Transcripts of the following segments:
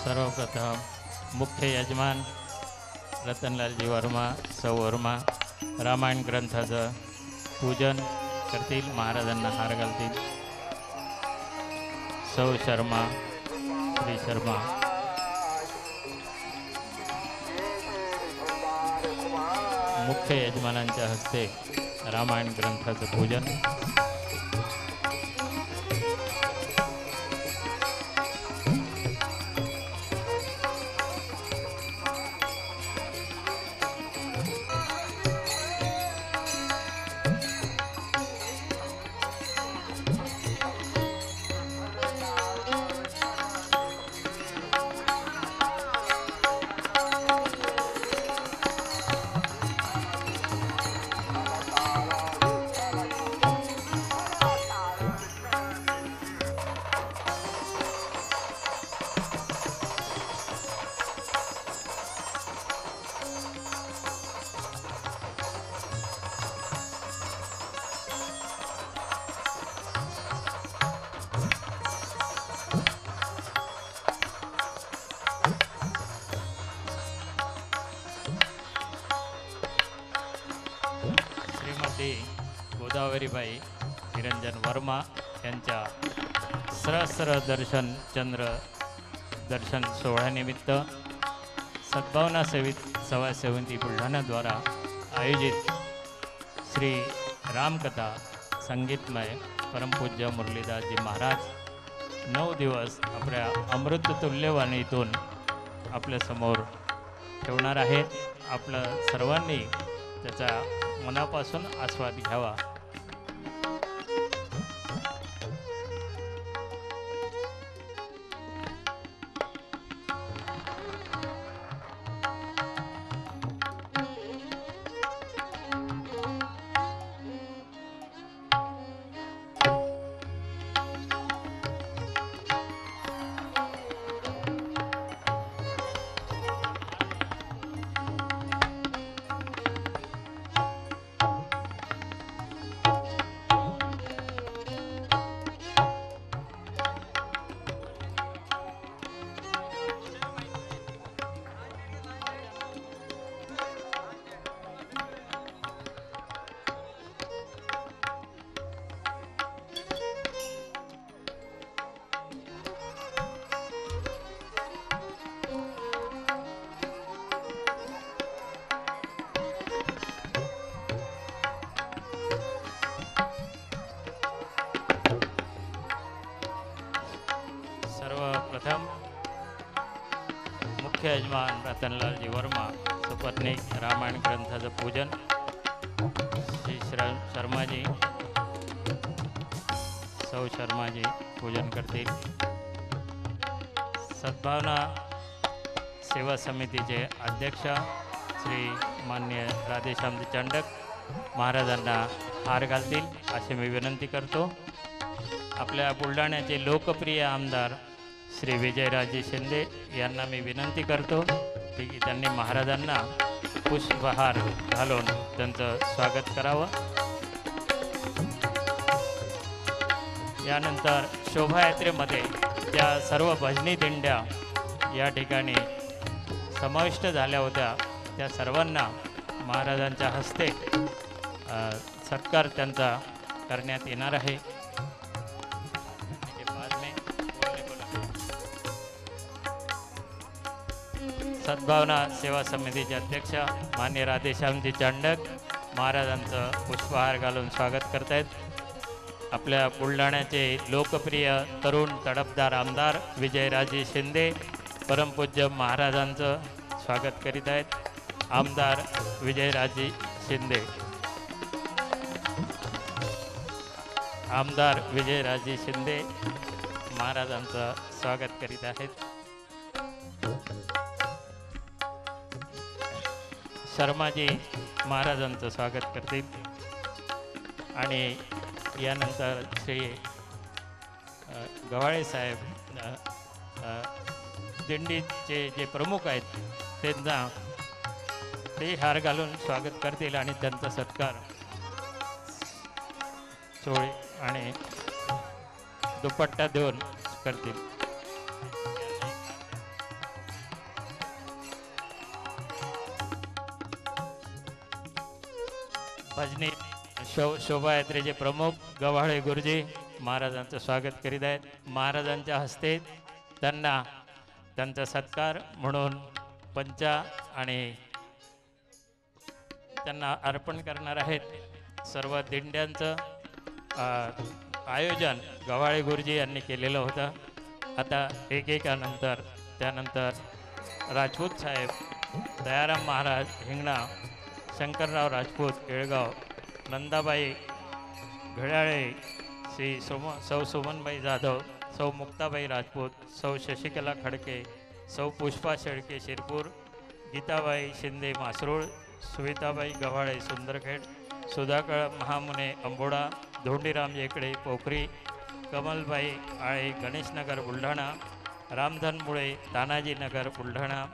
सर्वप्रथम मुख्य यजमान रतनलालजी वर्मा सौ वर्मा रामायण ग्रंथाचं पूजन करतील, महाराजांना हार घालतील. सौ शर्मा श्री शर्मा मुख्य यजमानांच्या हस्ते रामायण ग्रंथाचं पूजन. गोदावरीबाई निरंजन वर्मा यांच्या सहस्र दर्शन चंद्र दर्शन सोहळ्यानिमित्त सद्भावना सेवित सभासमिती बुलढाणाद्वारा आयोजित श्री रामकथा संगीतमय परमपूज्य मुरलीदासजी महाराज 9 दिवस आपल्या अमृततुल्यवाणीतून आपल्यासमोर ठेवणार आहेत. आपलं सर्वांनी त्याचा मनापासून आस्वाद घ्यावा. सर्वप्रथम मुख्य यजमान रतनलालजी वर्मा सुपत्नीक रामायण ग्रंथाचं पूजन श्री शर्माजी सौ शर्माजी पूजन करतील. सद्भावना सेवा समितीचे अध्यक्ष श्री मान्य राधेश्यामजी चंडक महाराजांना हार घालतील अशी मी विनंती करतो. आपल्या बुलढाण्याचे लोकप्रिय आमदार श्री विजयराजे शिंदे यांना मी विनंती करतो की त्यांनी महाराजांना पुष्पहार घालून त्यांचं स्वागत करावं. यानंतर शोभायात्रेमध्ये ज्या सर्व भजनी दिंड्या या ठिकाणी समाविष्ट झाल्या होत्या त्या सर्वांना महाराजांच्या हस्ते सत्कार त्यांचा करण्यात येणार आहे. सद्भावना सेवा समितीचे अध्यक्ष मान्य राधेश्यामजी चंडक महाराजांचं पुष्पहार घालून स्वागत करतायत. आपल्या बुलढाण्याचे लोकप्रिय तरुण तडफदार आमदार विजयराजे शिंदे परमपूज्य महाराजांचं स्वागत करीत आहेत. आमदार विजयराजे शिंदे आमदार विजयराजे शिंदे महाराजांचं स्वागत करीत आहेत. शर्माजी महाराजांचं स्वागत करतील आणि यानंतर श्री गव्हाळे साहेब दिंडीचे जे प्रमुख आहेत त्यांना ते हार घालून स्वागत करतील आणि त्यांचा सत्कार चोळी आणि दुपट्टा देऊन करतील. भजनी शोभायात्रेचे प्रमुख गव्हाळे गुरुजी महाराजांचं स्वागत करीत आहेत. महाराजांच्या हस्ते त्यांना त्यांचा सत्कार म्हणून पंचा आणि त्यांना अर्पण करणार आहेत. सर्व दिंड्यांचं आयोजन गव्हाळे गुरुजी यांनी केलेलं होतं. आता एकेकानंतर त्यानंतर राजपूत साहेब, दयाराम महाराज हिंगणा, शंकरराव राजपूत येळगाव, नंदाबाई घड्याळे, सौ सुमनबाई जाधव, सौ मुक्ताबाई राजपूत, सौ शशिकला खडके, सौ पुष्पा शेळके शिरपूर, गीताबाई शिंदे मासरूळ, सुविताबाई गव्हाळे सुंदरखेड, सुधाकर महामुने अंबोडा, धोंडीराम येकडे पोखरी, कमलबाई आळे गणेशनगर बुलढाणा, रामधन मुळे तानाजीनगर बुलढाणा,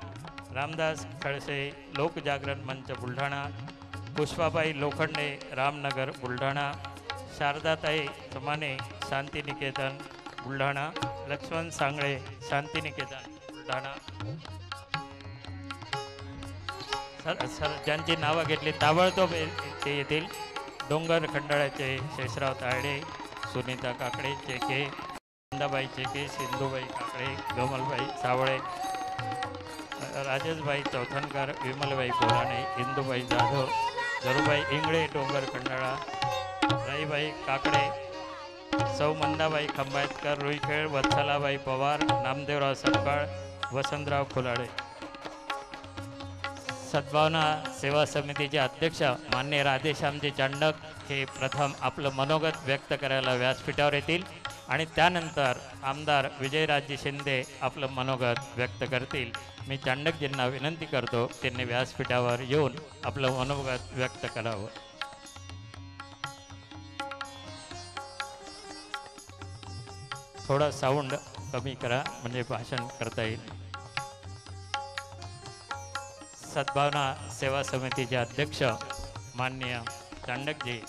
रामदास खळसे लोकजागरण मंच बुलढाणा, पुष्पाबाई लोखंडे रामनगर बुलढाणा, शारदाताई समाने शांतिनिकेतन बुलढाणा, लक्ष्मण सांगळे शांतिनिकेतन बुलढाणा. सर ज्यांची नावं घेतली ताबडतोब ते येतील. डोंगर खंडाळ्याचे शेषराव तायडे, सुनीता काकडे चेके, नंदाबाई चेके, सिंधुबाई काकडे, गमलबाई सावळे, राजेशबाई चौथनकर, विमलबाई बोराणे, इंदुबाई जाधव, जरूबाई इंगळे डोंगर खंडाळा, राईबाई काकडे, सौ मंदाबाई खंबायतकर रुईखेळ, वत्सलाबाई पवार, नामदेवराव सपकाळ, वसंतराव खोलाडे. सद्भावना सेवा समितीचे अध्यक्ष मान्य राधेश्यामजी चांडक हे प्रथम आपलं मनोगत व्यक्त करायला व्यासपीठावर येतील आणि त्यानंतर आमदार विजयराजजी शिंदे आपलं मनोगत व्यक्त करतील. मी चांडकजींना विनंती करतो त्यांनी व्यासपीठावर येऊन आपलं मनोगत व्यक्त करावं. थोडा साऊंड कमी करा म्हणजे भाषण करता येईल. सद्भावना सेवा समितीचे अध्यक्ष माननीय चांडकजी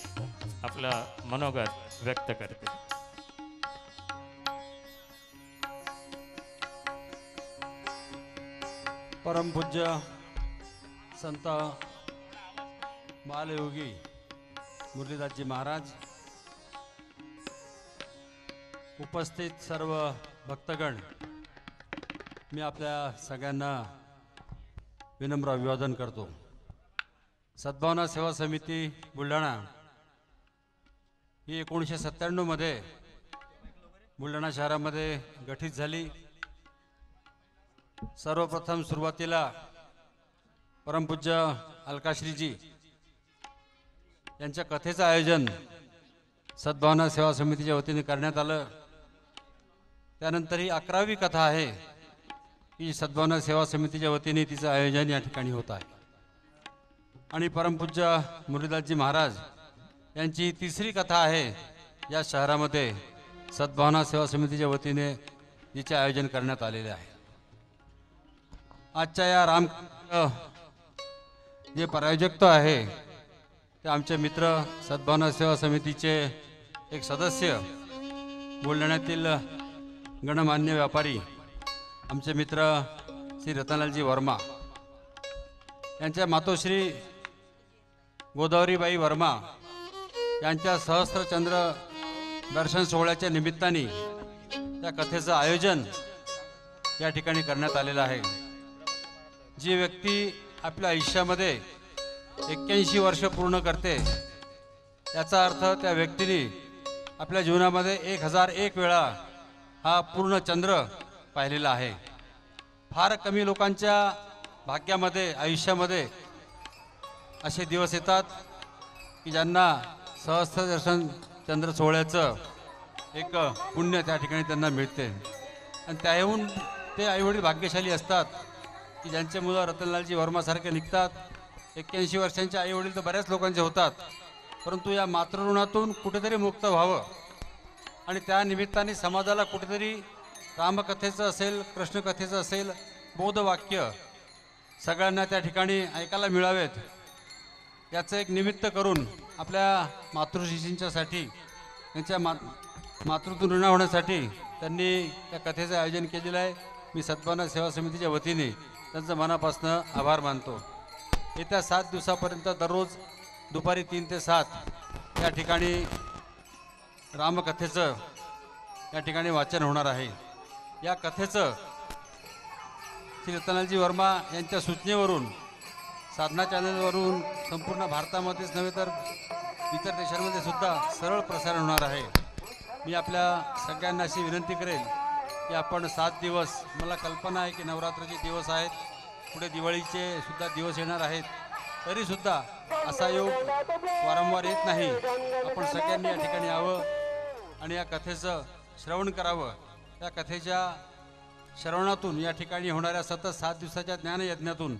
आपलं मनोगत व्यक्त करते. परमपूज्य संत बालयोगी मुरलीदासजी महाराज, उपस्थित सर्व भक्तगण, मी आपल्या सगळ्यांना विनम्र अभिवादन करतो. सद्भावना सेवा समिती बुलढाणा ही 1997 मध्ये बुलढाणा शहरामध्ये गठीत झाली. सर्वप्रथम सुरुवातीला परमपूज्य अलकाश्रीजी यांच्या कथेचं आयोजन सद्भावना सेवा समितीच्या वतीने करण्यात आलं. त्यानंतर ही 11वी कथा आहे की सद्भावना सेवा समितीच्या वतीने तिचं आयोजन या ठिकाणी होत आहे. आणि परमपूज्य मुरलीदासजी महाराज यांची 3री कथा आहे या शहरामध्ये सद्भावना सेवा समितीच्या वतीने जिचे आयोजन करण्यात आलेले आहे. आजच्या या राम जे प्रायोजकत्व आहे ते आमचे मित्र सद्भावना सेवा समितीचे एक सदस्य, बुलढाण्यातील गणमान्य व्यापारी आमचे मित्र श्री रतनलालजी वर्मा यांच्या मातोश्री गोदावरीबाई वर्मा यांच्या सहस्त्रचंद्र दर्शन सोहळ्याच्या निमित्ताने त्या कथेचं आयोजन या ठिकाणी करण्यात आलेलं आहे. जी व्यक्ती आपल्या आयुष्यामध्ये 81 वर्ष पूर्ण करते याचा अर्थ त्या व्यक्तीने आपल्या जीवनामध्ये 1001 वेळा हा पूर्ण चंद्र पाहिलेला आहे. फार कमी लोकांच्या भाग्यामध्ये आयुष्यामध्ये असे दिवस येतात की ज्यांना सहस्त्र दर्शन चंद्र सोहळ्याचं एक पुण्य त्या ठिकाणी त्यांना मिळते. आणि त्याहून ते आईवडील भाग्यशाली असतात की ज्यांचे मुलं रतनलालजी वर्मासारखे निघतात. 81 वर्षांचे आईवडील तर बऱ्याच लोकांचे होतात, परंतु या मातृऋणातून कुठेतरी मुक्त व्हावं आणि त्या निमित्ताने समाजाला कुठेतरी रामकथेचं असेल, कृष्णकथेचं असेल, बोधवाक्य सगळ्यांना त्या ठिकाणी ऐकायला मिळावेत याचं एक निमित्त करून आपल्या मातृशिशींच्यासाठी त्यांच्या मातृत्व ऋण होण्यासाठी त्यांनी त्या कथेचं आयोजन केलेलं आहे. मी सद्भावना सेवा समितीच्या वतीने त्यांचं मनापासून आभार मानतो. येत्या 7 दिवसापर्यंत दररोज दुपारी 3 ते 7 या ठिकाणी रामकथेचं या ठिकाणी वाचन होणार आहे। या कथेचं श्री रतनालजी वर्मा यांच्या सूचनेवरून साधना चॅनलवरून संपूर्ण भारतामध्येच नव्हे तर इतर देशांमध्ये सुद्धा सरळ प्रसारण होणार आहे। मी आपल्या सगळ्यांना अशी विनंती करेल की आपण 7 दिवस, मला कल्पना आहे की नवरात्राचे दिवस आहेत, पुढे दिवाळीचे सुद्धा दिवस येणार आहेत, तरीसुद्धा असा योग वारंवार येत नाही। आपण सगळ्यांनी या ठिकाणी यावं आणि या कथेचं श्रवण करावं। या कथेच्या श्रवणातून या ठिकाणी होणाऱ्या सतत 7 दिवसाच्या ज्ञानयज्ञातून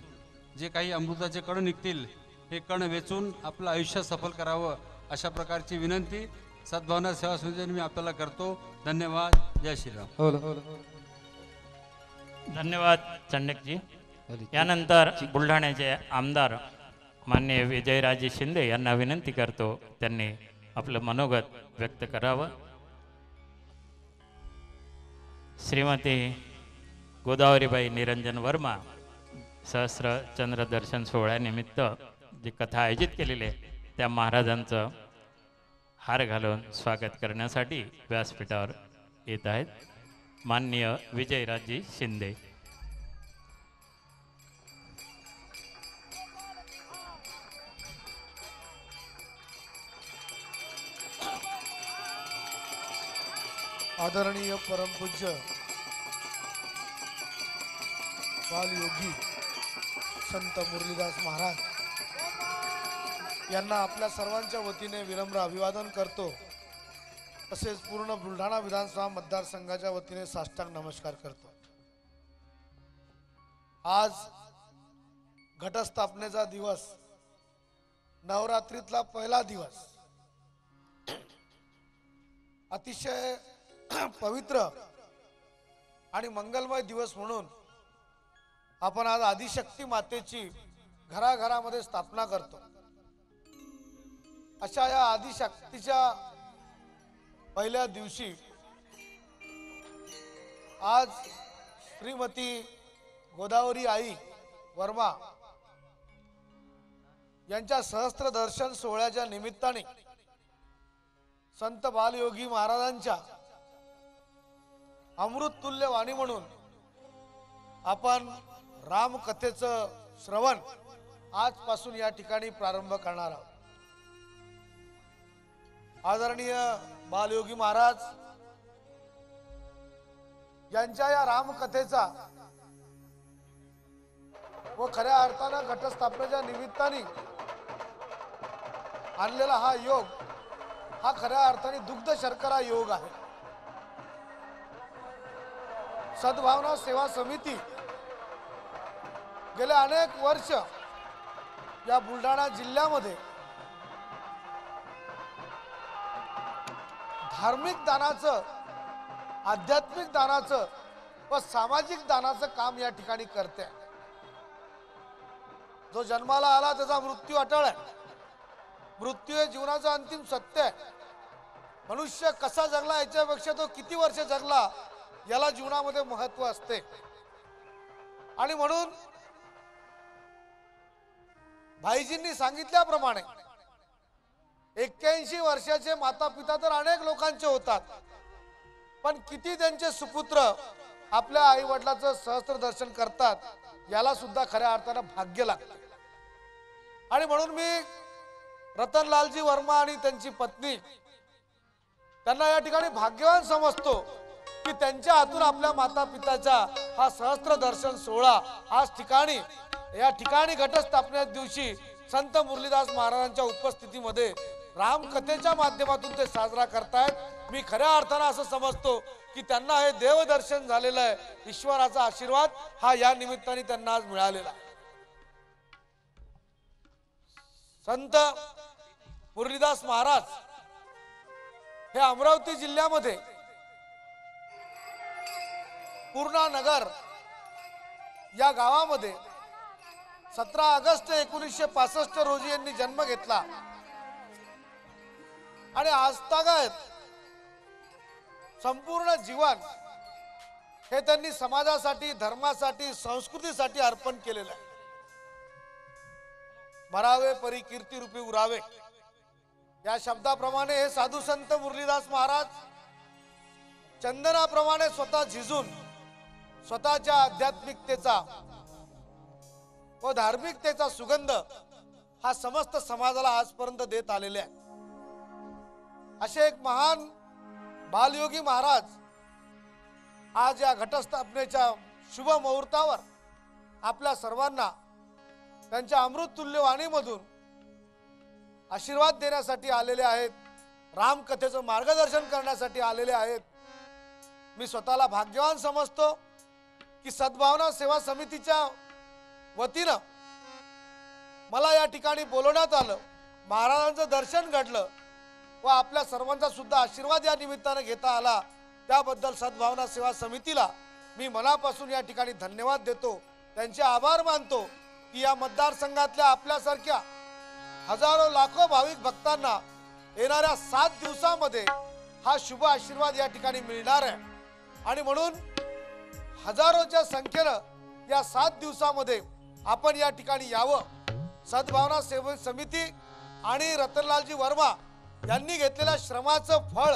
जे काही अमृताचे कण निघतील, हे कण वेचून आपलं आयुष्य सफल करावं, अशा प्रकारची विनंती सद्भावना सेवा समितीने मी आपल्याला करतो। धन्यवाद। जय श्रीराम। धन्यवाद चंडकजी। यानंतर बुलढाण्याचे आमदार माननीय विजयराजे शिंदे यांना विनंती करतो त्यांनी आपलं मनोगत व्यक्त करावं। श्रीमती गोदावरीबाई निरंजन वर्मा सहस्र चंद्र दर्शन सोहळ्यानिमित्त जी कथा आयोजित केलेली आहे त्या महाराजांचं हार घालून स्वागत करण्यासाठी व्यासपीठावर येत आहेत माननीय विजयराजे शिंदे। आदरणीय परमपूज्य बालयोगी संत मुरलीदास महाराज यांना आपल्या सर्वांच्या वतीने विनम्र अभिवादन करतो। तसेच पूर्ण बुलढाणा विधानसभा मतदारसंघाच्या वतीने साष्टांग नमस्कार करतो। आज घटस्थापनेचा दिवस, नवरात्रीतला पहिला दिवस, अतिशय पवित्र आणि मंगलमय दिवस म्हणून आपण आज आदिशक्ती मातेची घराघरामध्ये स्थापना करतो। अशा या आदिशक्तीच्या पहिल्या दिवशी आज श्रीमती गोदावरी आई वर्मा यांच्या सहस्त्र दर्शन सोहळ्याच्या निमित्ताने संत बालयोगी महाराजांच्या अमृततुल्य वाणी म्हणून आपण रामकथेचं श्रवण आजपासून या ठिकाणी प्रारंभ करणार आहोत। आदरणीय बालयोगी महाराज यांच्या या रामकथेचा व खऱ्या अर्थानं घटस्थापनेच्या निमित्ताने आणलेला हा योग, हा खऱ्या अर्थाने दुग्ध शर्करा योग आहे। सद्भावना सेवा समिती गेले अनेक वर्ष या बुलढाणा जिल्ह्यामध्ये धार्मिक दानाचं, आध्यात्मिक दानाचं व सामाजिक दानाचं काम या ठिकाणी करते। जो जन्माला आला त्याचा मृत्यू अटळ आहे। मृत्यू हे जीवनाचं अंतिम सत्य आहे। मनुष्य कसा जगला याच्यापेक्षा तो किती वर्ष जगला याला जीवनामध्ये महत्त्व असते। आणि म्हणून भाईजींनी सांगितल्याप्रमाणे 81 वर्षाचे माता पिता तर अनेक लोकांचे होतात, पण किती त्यांचे सुपुत्र आपल्या आई वडिलांचं सहस्त्र दर्शन करतात याला सुद्धा खऱ्या अर्थानं भाग्य लागते। आणि म्हणून मी रतनलालजी वर्मा आणि त्यांची पत्नी त्यांना या ठिकाणी भाग्यवान समजतो की त्यांच्या हातून आपल्या माता पिताचा हा सहस्त्र दर्शन सोहळा आज ठिकाणी या ठिकाणी घटस्थापने दिवशी संत मुरलीदास महाराजांच्या उपस्थितीमध्ये रामकथेच्या माध्यमातून ते साजरा करतायत। मी खऱ्या अर्थानं असं समजतो की त्यांना हे देवदर्शन झालेलं आहे। ईश्वराचा आशीर्वाद हा या निमित्ताने त्यांना आज मिळालेला आहे। संत मुरलीदास महाराज हे अमरावती जिल्ह्यामध्ये पूर्णा नगर या गावामध्ये 17 ऑगस्ट 1965 रोजी यांनी जन्म घेतला आणि आजतागायत संपूर्ण जीवन हे त्यांनी समाजासाठी, धर्मासाठी, संस्कृतीसाठी अर्पण केलेलं आहे। मरावे परी कीर्ती रूपी उरावे, या शब्दाप्रमाणे हे साधू संत मुरलीदास महाराज चंदनाप्रमाणे स्वतः झिजून स्वतःच्या आध्यात्मिकतेचा व धार्मिकतेचा सुगंध हा समस्त समाजाला आजपर्यंत देत आलेले आहे. असे एक महान बालयोगी महाराज आज या घटस्थापनेच्या शुभ मुहूर्तावर आपल्या सर्वांना त्यांच्या अमृततुल्य वाणीमधून आशीर्वाद देण्यासाठी आलेले आहेत. रामकथेचं मार्गदर्शन करण्यासाठी आलेले आहेत. मी स्वतःला भाग्यवान समजतो की सद्भावना सेवा समितीच्या वतीनं मला या ठिकाणी बोलवण्यात आलं, महाराजांचं दर्शन घडलं व आपल्या सर्वांचा सुद्धा आशीर्वाद या निमित्तानं घेता आला. त्याबद्दल सद्भावना सेवा समितीला मी मनापासून या ठिकाणी धन्यवाद देतो, त्यांचे आभार मानतो की या मतदारसंघातल्या आपल्यासारख्या हजारो लाखो भाविक भक्तांना येणाऱ्या 7 दिवसामध्ये हा शुभ आशीर्वाद या ठिकाणी मिळणार आहे. आणि म्हणून हजारोच्या संख्येनं या 7 दिवसामध्ये आपण या ठिकाणी यावं. सद्भावना सेवा समिती आणि रतनलालजी वर्मा यांनी घेतलेल्या श्रमाचं फळ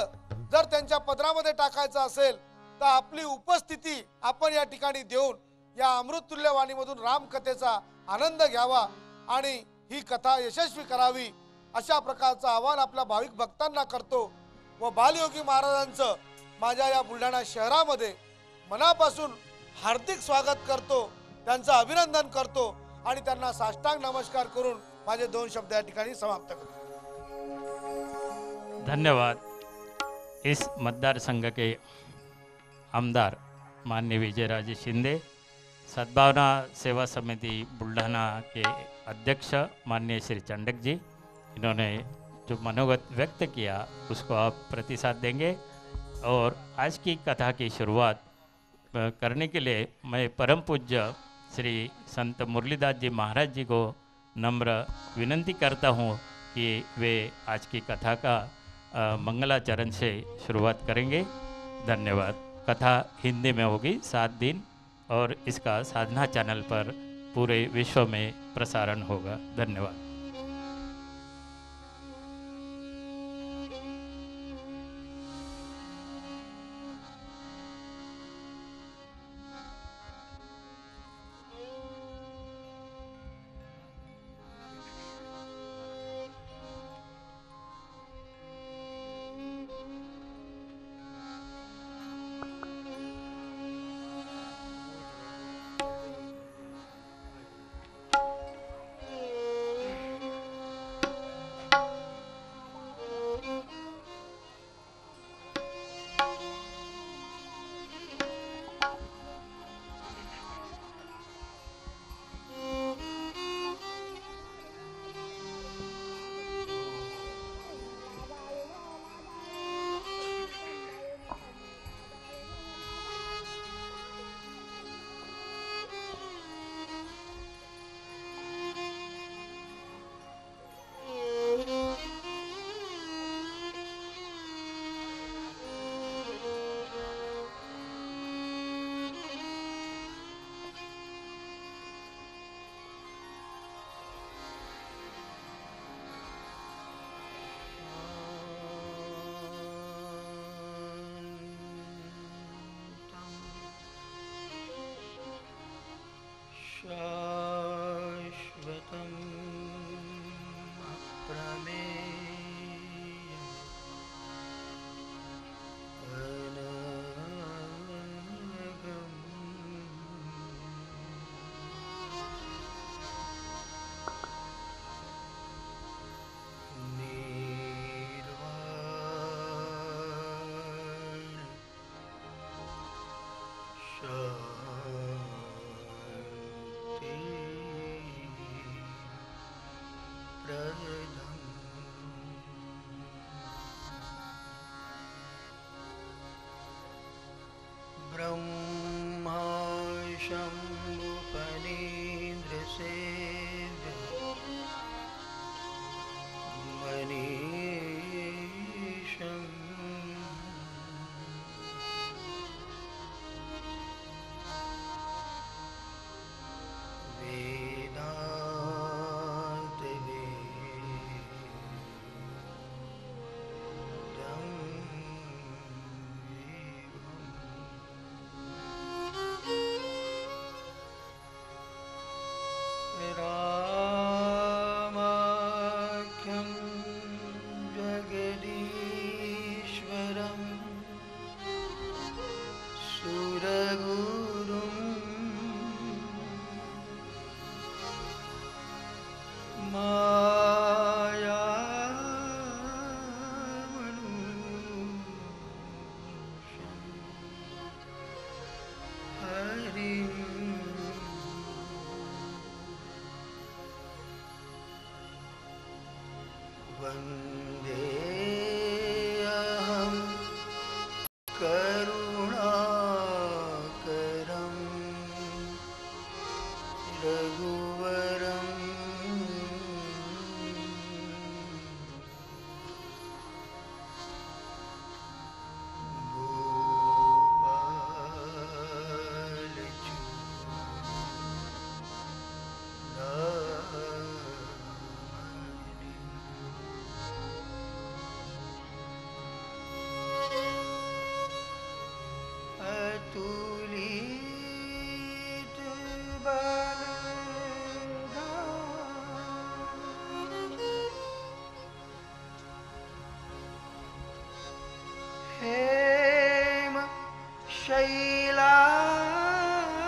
जर त्यांच्या पदरामध्ये टाकायचं असेल तर आपली उपस्थिती आपण या ठिकाणी देऊन या अमृततुल्य वाणीमधून रामकथेचा आनंद घ्यावा आणि ही कथा यशस्वी करावी, अशा प्रकारचं आवाहन आपल्या भाविक भक्तांना करतो. व बालयोगी महाराजांचं माझ्या या बुलढाणा शहरामध्ये मनापासून हार्दिक स्वागत करतो, त्यांचं अभिनंदन करतो आणि त्यांना साष्टांग नमस्कार करून माझे 2 शब्द या ठिकाणी समाप्त करतो. धन्यवाद. इस मतदार संघ के आमदार माननीय विजयराजे शिंदे, सद्भावना सेवा समिति बुल्ढाना के अध्यक्ष माननीय श्री चंडक जी, इन्होंने जो मनोगत व्यक्त किया उसको आप प्रतिसाद देंगे. और आज की कथा की शुरुआत करने के लिए मैं परम पूज्य श्री संत मुरलीदास जी महाराज जी को नम्र विनंती करता हूँ कि वे आज की कथा का मंगलाचरण से शुरुआत करेंगे. धन्यवाद. कथा हिंदी में होगी 7 दिन और इसका साधना चैनल पर पूरे विश्व में प्रसारण होगा. धन्यवाद. शाश्वतम् अप्रमेयम् अनघम् निर्वाण शान्ति प्रदम् ब्रह्मा शम्भुफणीन्द्रसेव्य मनीषम् वेदान्त करुणाकरं रघुवरं अतुलित हेम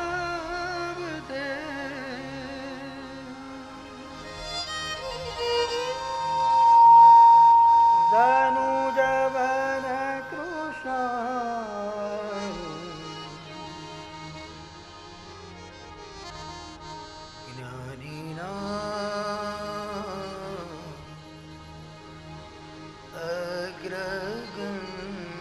शैलाब्धे धनुजवन कृशाणु ज्ञानिनाम् अग्रगण्य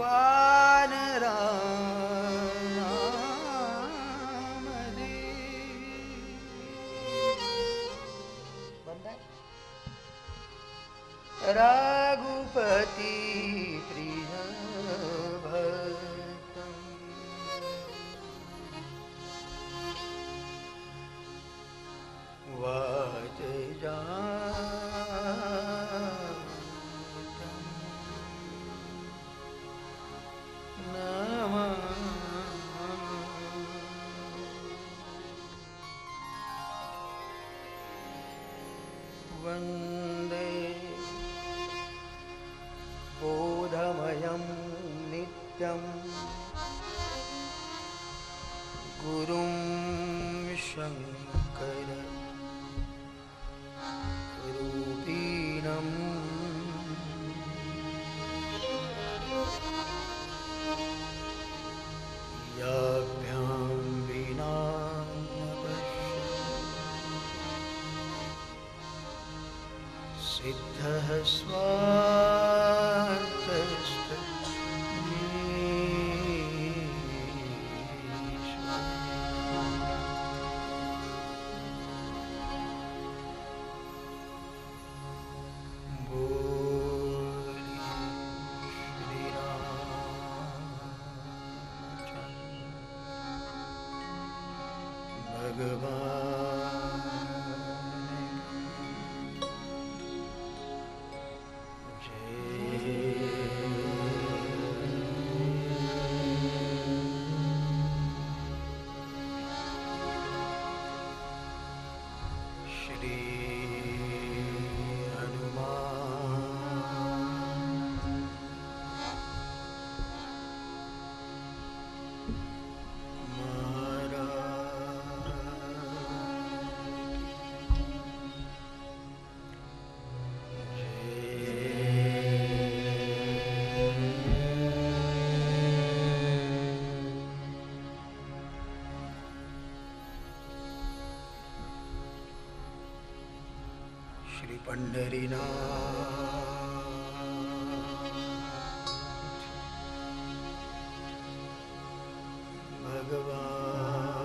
सकलगुणनिधान रघुपति प्रिय भक्तं वाजजातं नमः वन्दे बोधमयं नित्यं गुरुं शङ्कर रूपिणम् याभ्यां विना सिद्धः स्वार्थस्त श्री श्री पंढरीनाथ भगवान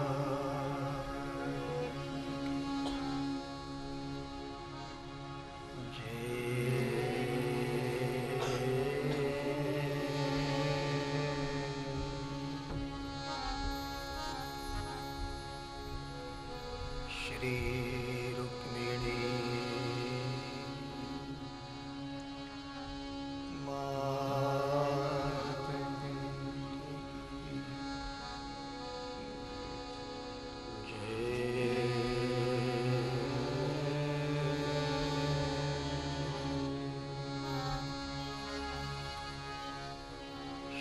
श्री रुक्मिणी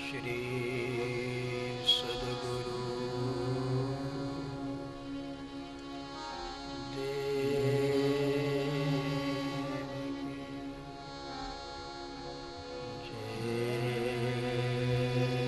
श्री सद्गुरु देव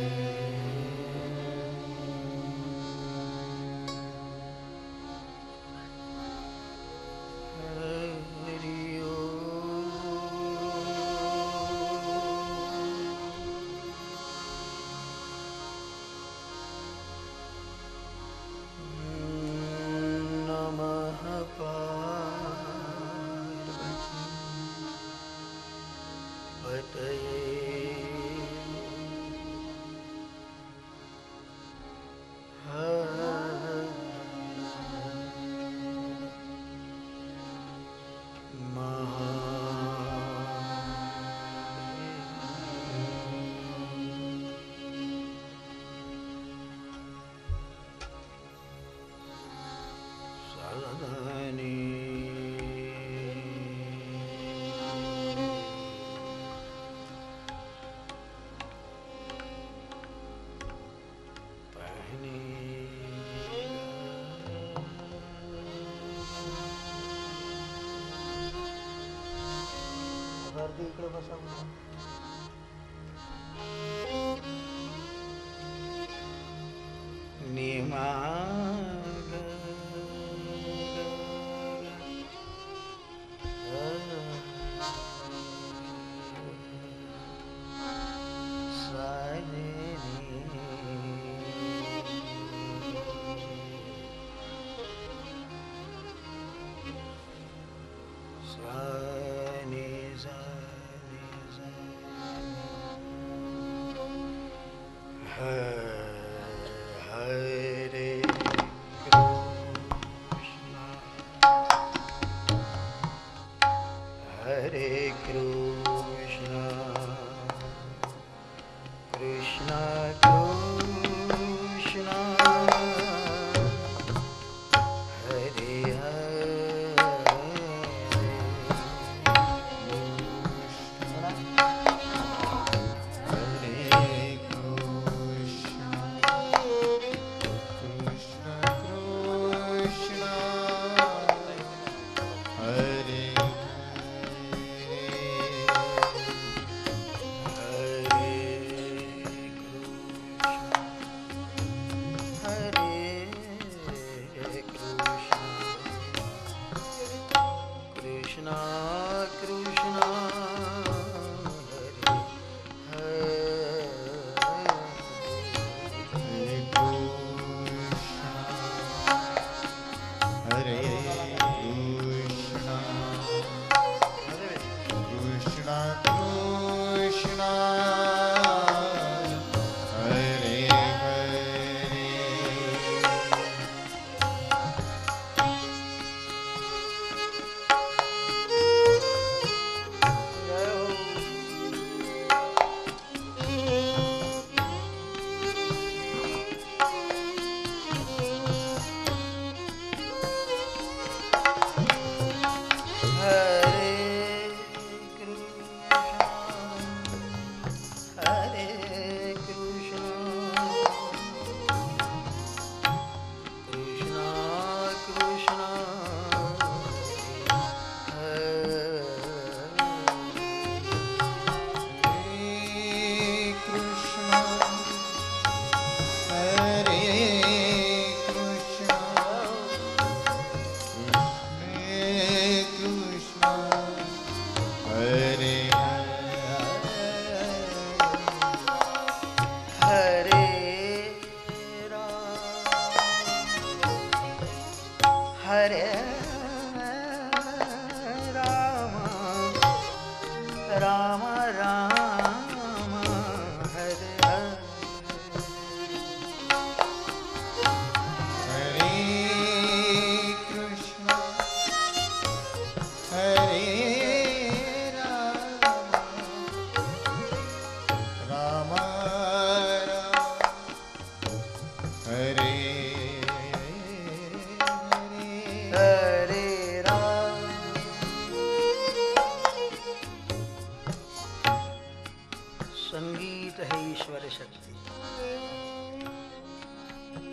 संगीत है ईश्वर शक्ती.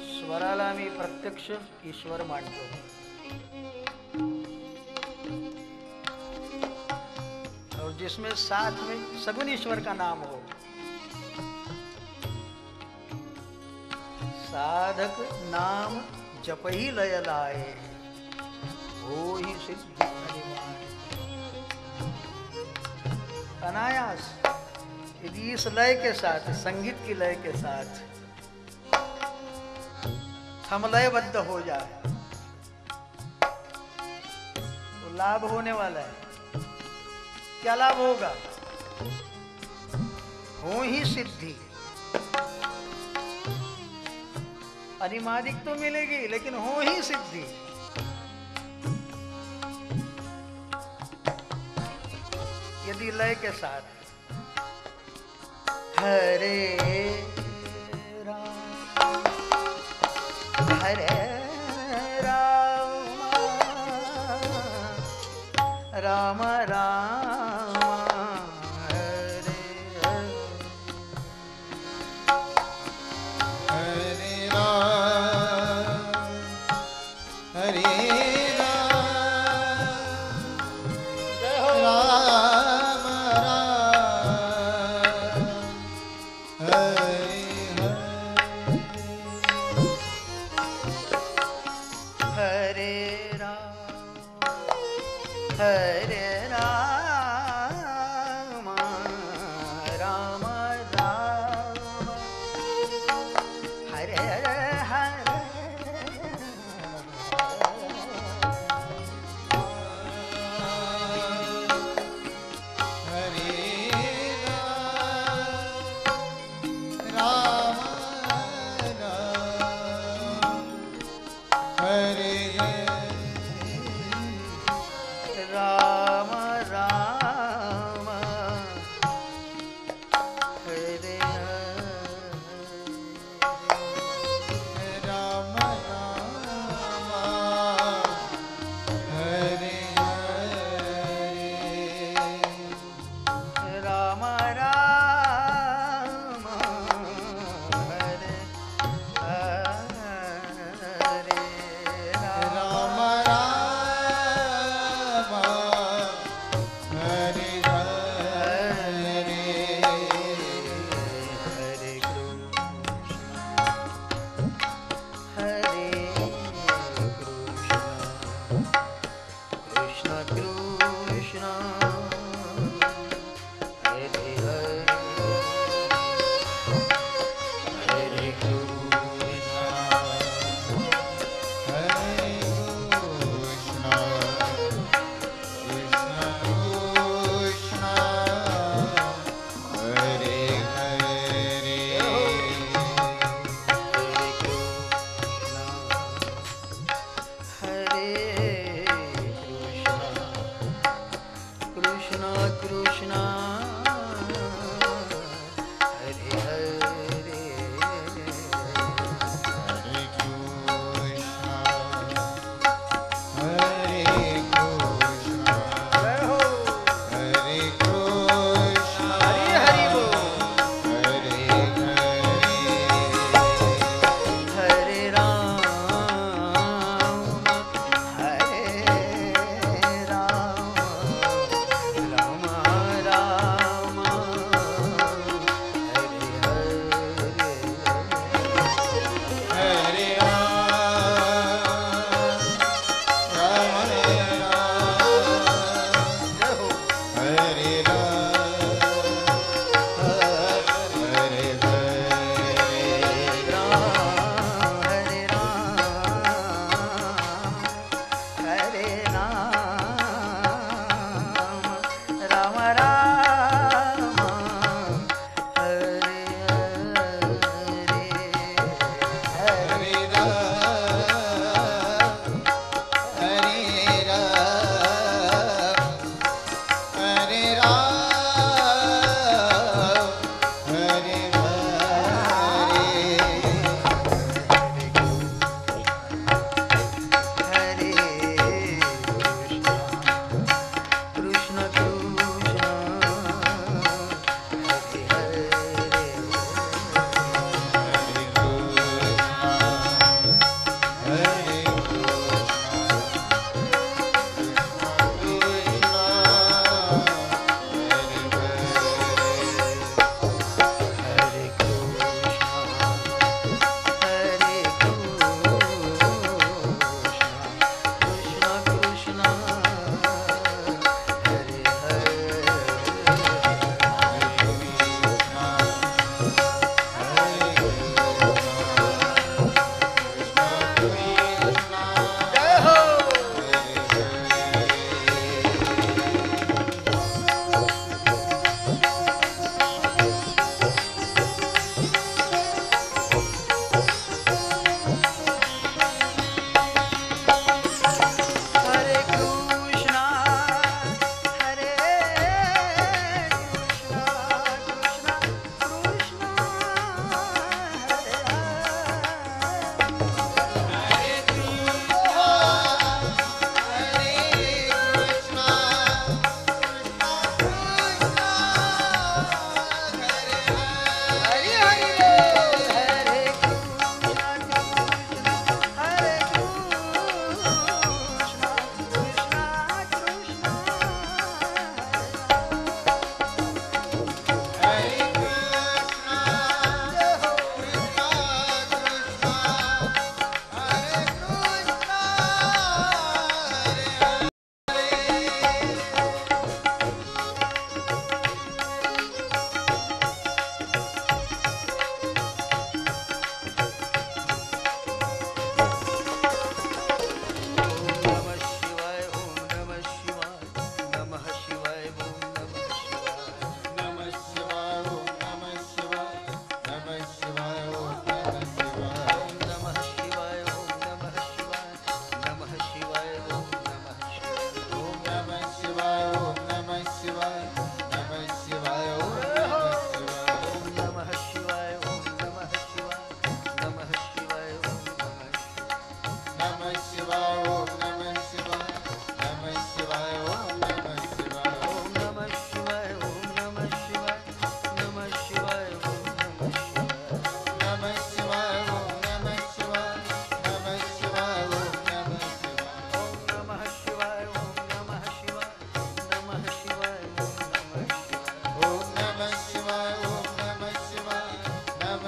स्वराला मी प्रत्यक्ष ईश्वर मानतो. और जिसमें साथ में सगुन ईश्वर का नाम हो. साधक नाम जप ही लय लाए, हो ही सिद्धि अनिवार्य. अनायास यदि इस लय के साथ, संगीत की लय के साथ हम लयबद्ध हो जाए तो लाभ होने वाला है. क्या लाभ होगा? हो ही सिद्धि. अनिमादिक तो मिलेगी लेकिन हो ही सिद्धि. यदि लय के साथ हरे राम राम राम हरे हरे राम हरे राम राम राम हरे हरे राम राम राम हरे हरे Ram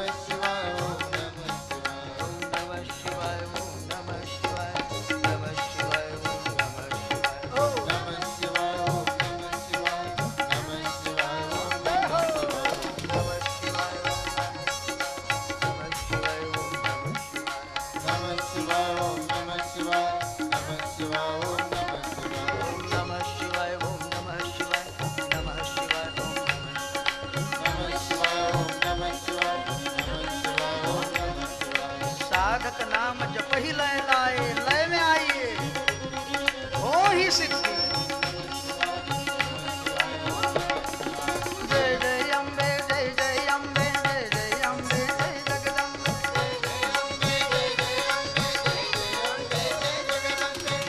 शिवाय ओम नमः शिवाय ओम नमः शिवाय नमः शिवाय ओम नमः शिवाय ओम नमः शिवाय ओम नमः शिवाय नमः शिवाय ओम नमः शिवाय नमः शिवाय ओम नमः शिवाय ओम नमः शिवाय नमः शिवाय ओम नमः शिवाय ओम नमः शिवाय नमः शिवाय ओम नमः शिवाय ओम नमः शिवाय नमः शिवाय ओम नमः शिवाय साधक नाम जप ही लय लाए, लय में आइए हो ही सिद्धि। जय जय अम्बे जय जय अम्बे जय जय अम्बे जय जगदम्बे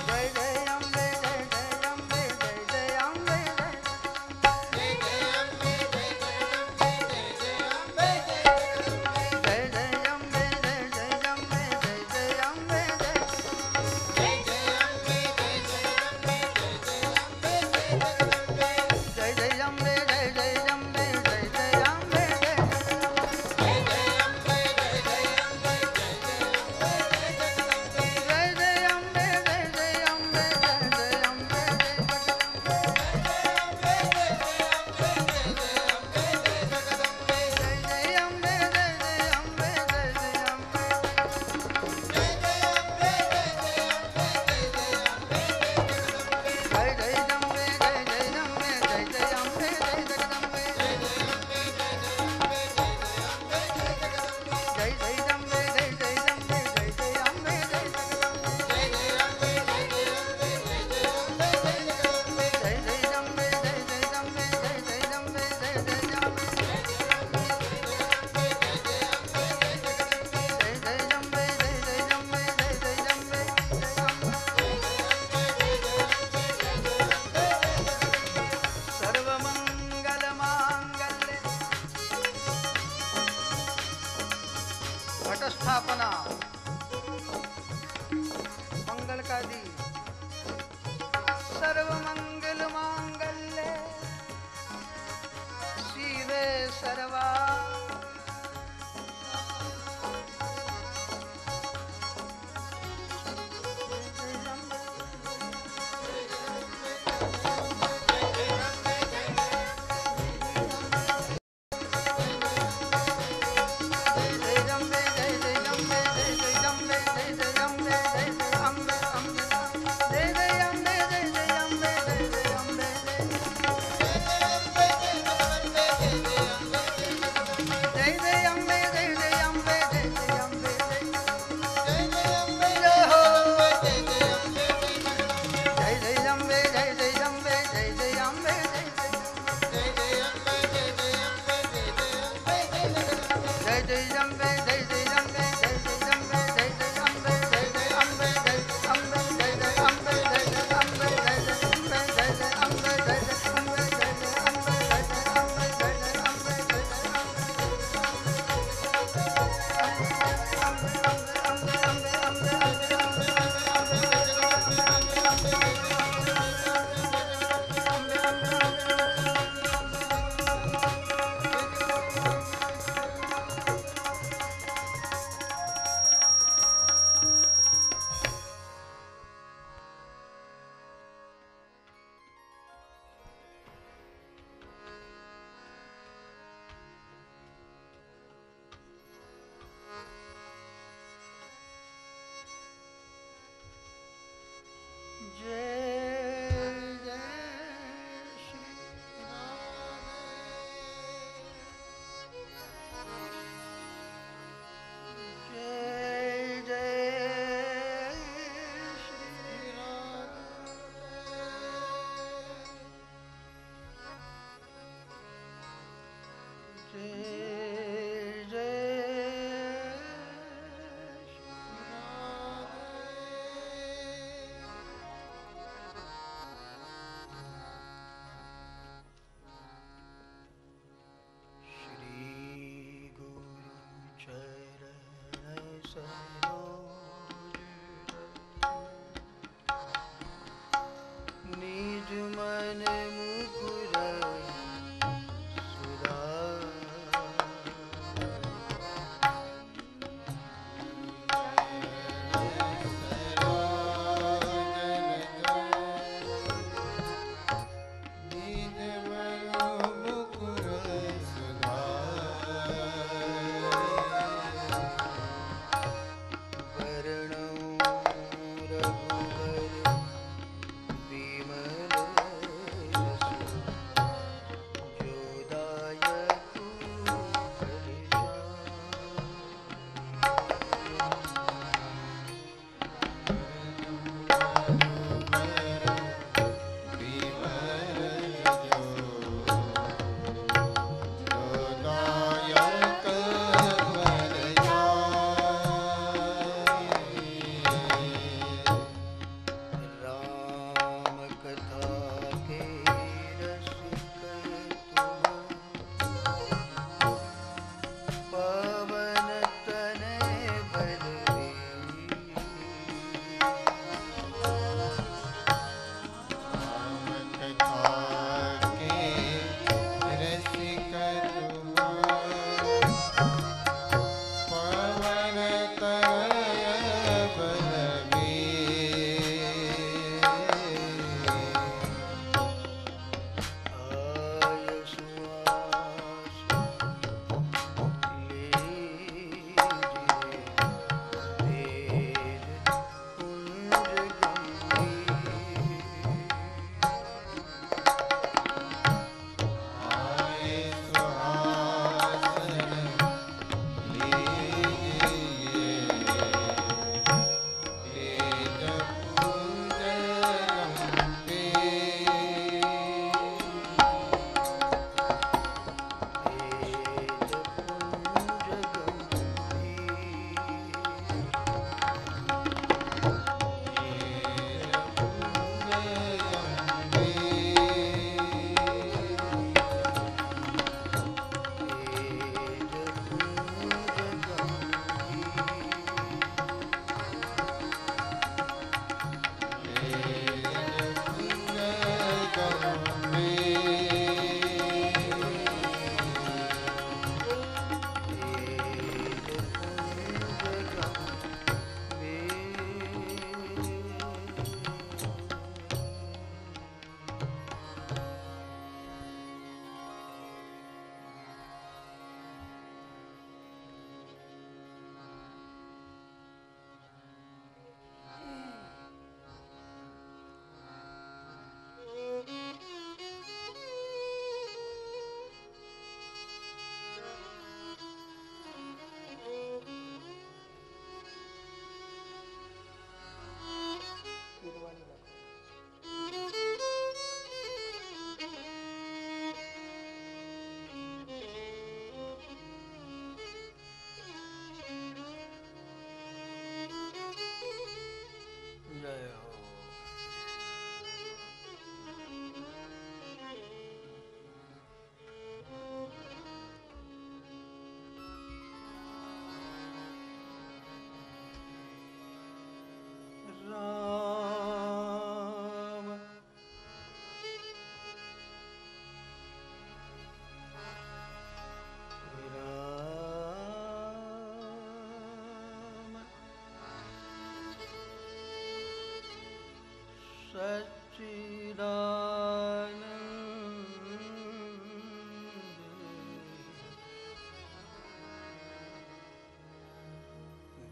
जय जय अम्बे जय जय अम्बे जय जय अम्बे जय अम्बे घटस्थापना मंगल का दी सर्व मंगल मांगल्य शिवे सर्वा निज मन मुकुर सुधार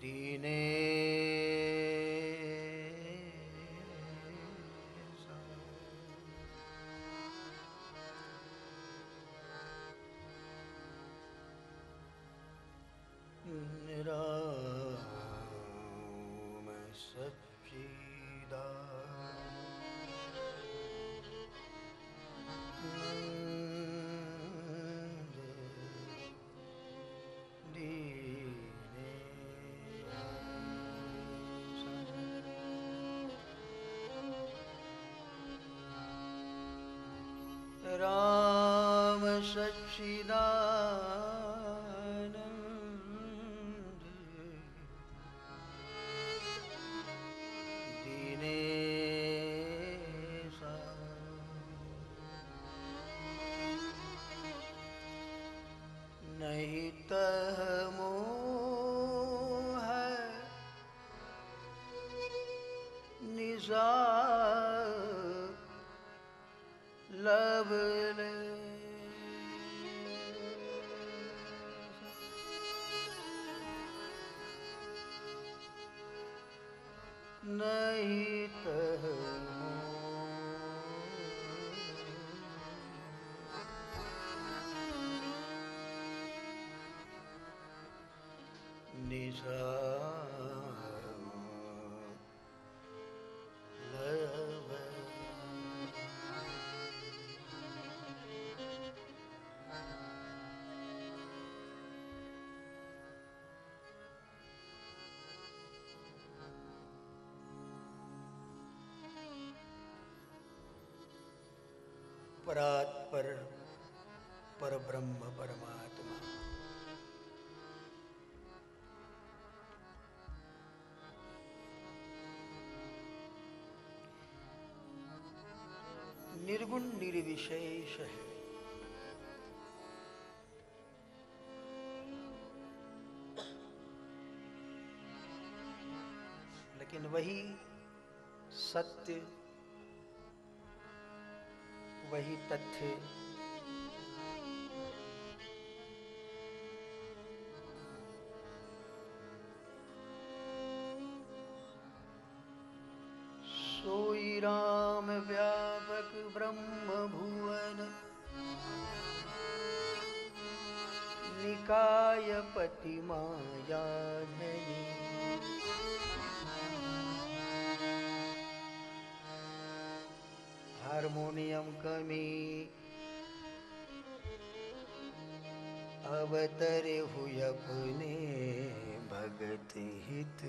दीने राम सच्चिदानंद दीने राम सच्चिदानंद दीनेशा नहीं तह मोह निजा लवले नहीं तह निशा परात्पर परब्रह्म परमात्मा निर्गुण निर्विशेष है। लेकिन वही सत्य, वही तथ्य सोई राम व्यापक ब्रह्म भुवन निकाय पति माया धनी हारमोनियम कमी अवतरे हुए अपने भगत हित।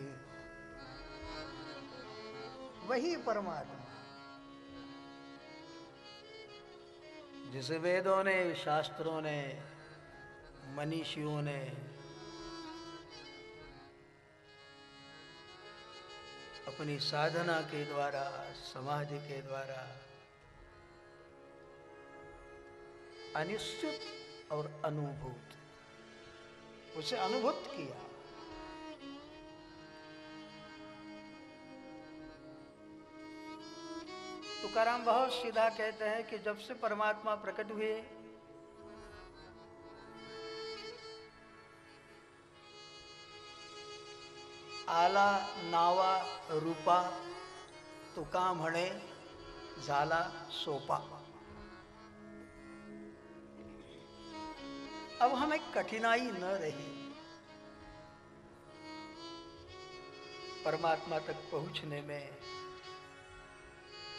वही परमात्मा जिसे वेदों ने, शास्त्रों ने, मनीषियों ने अपनी साधना के द्वारा, समाधि के द्वारा अनिश्चित और अनुभूत, उसे अनुभूत किया। तुकाराम बहुत सीधा कहते हैं कि जब से परमात्मा प्रकट हुए आला नावा रूपा तुका म्हणे झाला सोपा। अब हमें कठिनाई न रही, परमात्मा तक पहुंचने में,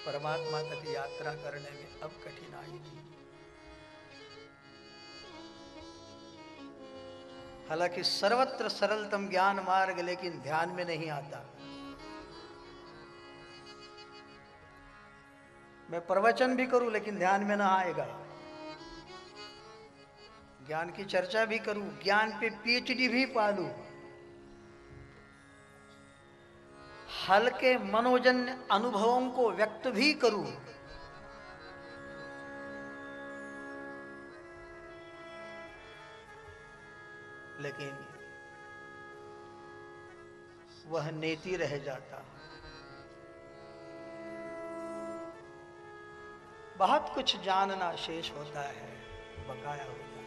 परमात्मा तक यात्रा करने में अब कठिनाई नहीं। हालांकि सर्वत्र सरलतम ज्ञान मार्ग लेकिन ध्यान में नहीं आता। मैं प्रवचन भी करूं लेकिन ध्यान में ना आएगा। ज्ञान की चर्चा भी करूं, ज्ञान पे पीएचडी भी पालूं, हल्के मनोजन्य अनुभवों को व्यक्त भी करूं, लेकिन वह नेति रह जाता। बहुत कुछ जानना शेष होता है, बकाया होता है।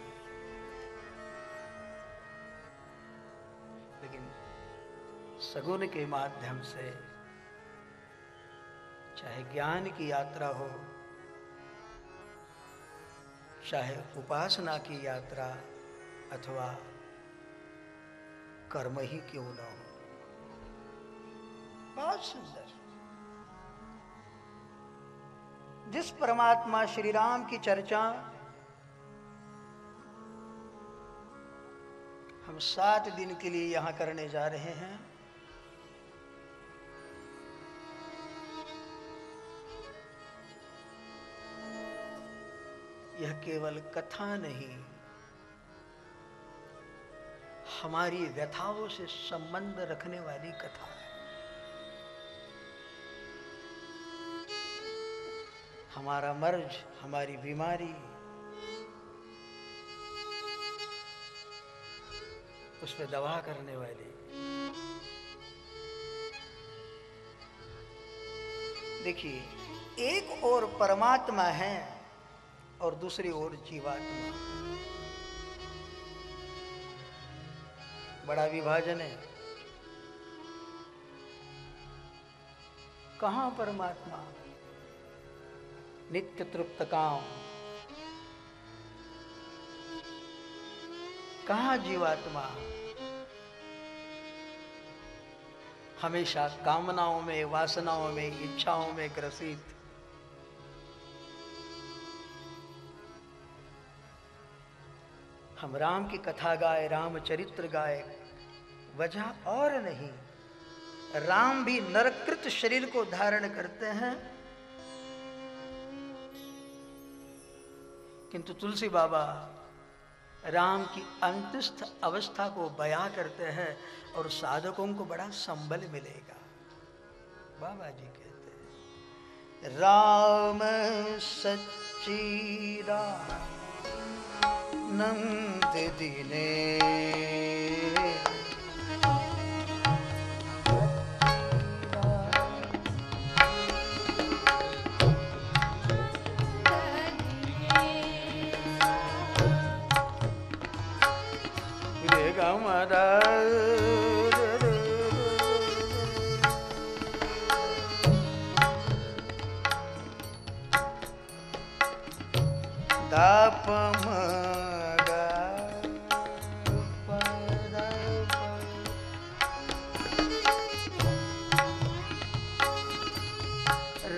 लेकिन सगुन के माध्यम से चाहे ज्ञान की यात्रा हो, चाहे उपासना की यात्रा अथवा कर्म ही क्यों न हो, बहुत सुंदर। जिस परमात्मा श्री राम की चर्चा हम 7 दिन के लिए यहां करने जा रहे हैं, यह केवल कथा नहीं, हमारी व्यथाओं से संबंध रखने वाली कथा है। हमारा मर्ज, हमारी बीमारी, उस पर दवा करने वाली। देखिए, एक ओर परमात्मा है और दूसरी ओर जीवात्मा। बड़ा विभाजन है। कहाँ परमात्मा नित्य तृप्त काम, कहाँ जीवात्मा हमेशा कामनाओं में, वासनाओं में, इच्छाओं में ग्रसित। हम राम की कथा गाए, रामचरित्र गाए, वजह और नहीं, राम भी नरकृत शरीर को धारण करते हैं, किंतु तुलसी बाबा राम की अंतस्थ अवस्था को बयां करते हैं और साधकों को बड़ा संबल मिलेगा। बाबा जी कहते हैं, राम सच्चिदा नंद दिने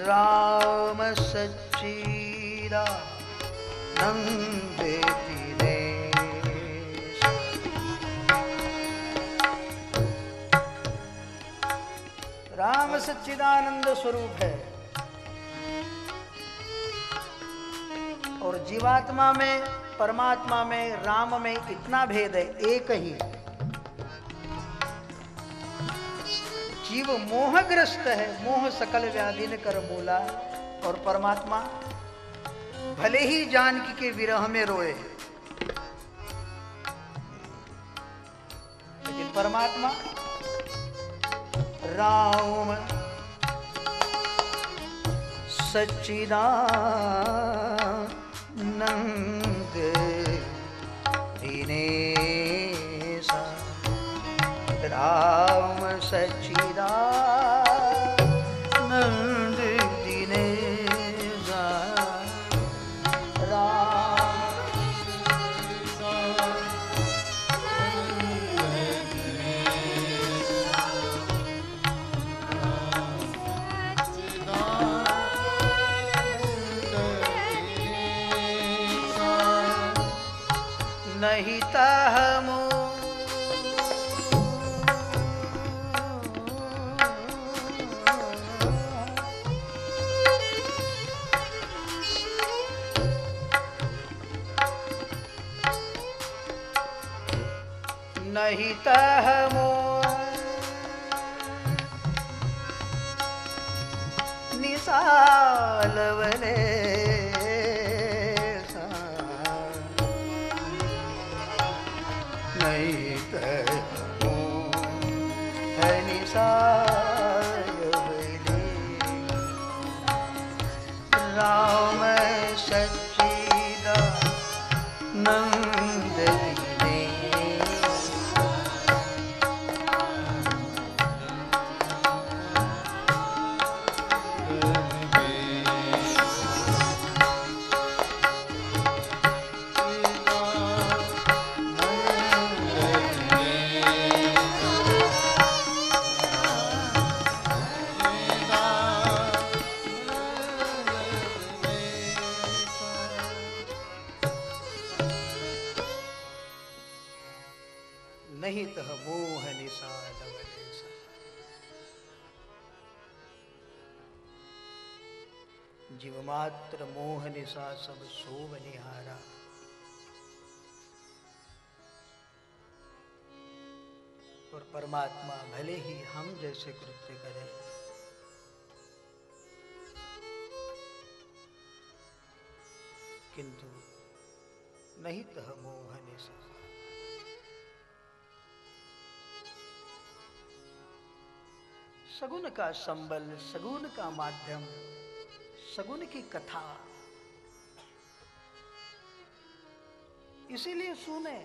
राम सच्चिदा नंद दिनेश। राम सच्चिदानंद स्वरूप है और जीवात्मा में, परमात्मा में, राम में इतना भेद है, एक ही। जीव मोहग्रस्त है, मोह सकल व्याधि न कर मूला, और परमात्मा भले ही जानकी के विरह में रोए, लेकिन परमात्मा राम सच्चिदानंद दिनेश, राम सच्चिदानंद दिनेश, नहीं तहमो नहीं तहमो निसालवले नहीं तहमो है निसालवले। राम जीव मात्र मोह निशा सब सोव निहारा। और परमात्मा भले ही हम जैसे कृत्य करें, किंतु नहीं तह मोह निशा। सगुन का संबल, सगुन का माध्यम, सगुन की कथा, इसीलिए सुने,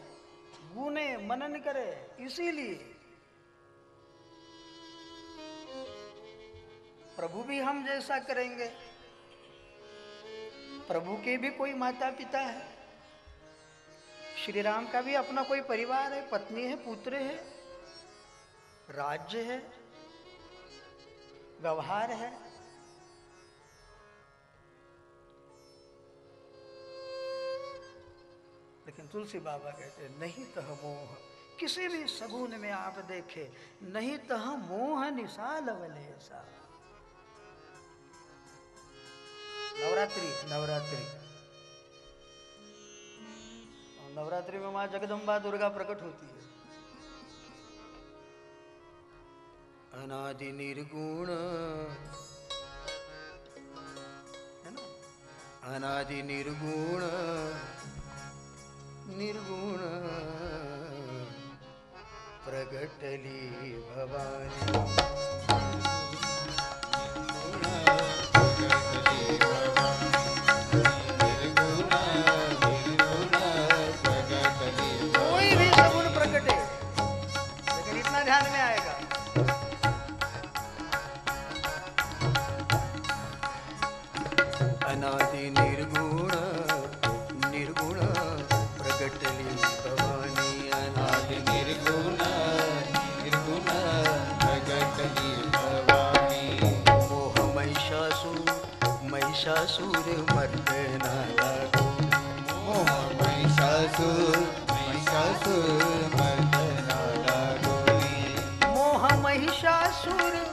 गुने, मनन करे। इसीलिए प्रभु भी हम जैसा करेंगे। प्रभु के भी कोई माता पिता है, श्री राम का भी अपना कोई परिवार है, पत्नी है, पुत्र है, राज्य है, व्यवहार है। लेकिन तुलसी बाबा कहते हैं नहीं तह मोह, किसी भी सगुन में आप देखे, नहीं तह मोह निशा लवलेसा। नवरात्रि, नवरात्रि, नवरात्रि में मां जगदम्बा दुर्गा प्रकट होती है। अनादि निर्गुण है ना, अनादि निर्गुण, निर्गुण प्रगटली भवानी। कोई भी सगुण प्रकटे, लेकिन इतना ध्यान में आएगा, अनादि निर्गुण, निर्गुण प्रगटली भवानी। अनादि निर्गुण, निर्गुण प्रगटली भवानी। मोह महिषासुर, महिषासुर मर्दना लागो। मोह महिषासुर, महिषासुर मर्दना लागो। मोह महिषासुर,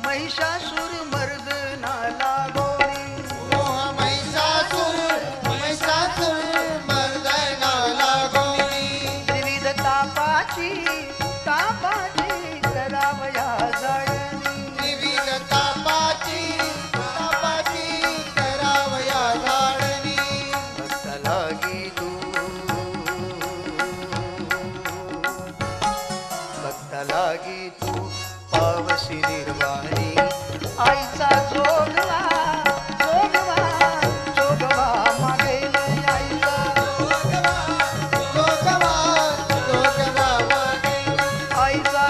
महिषासुर मर्दना लागो। लागी तू पावसी निर्वाणी, आईचा जोगवा, जोगवा, जोगवा मागे आईचा जोगवा, जोगवा, जोगवा मागे आईचा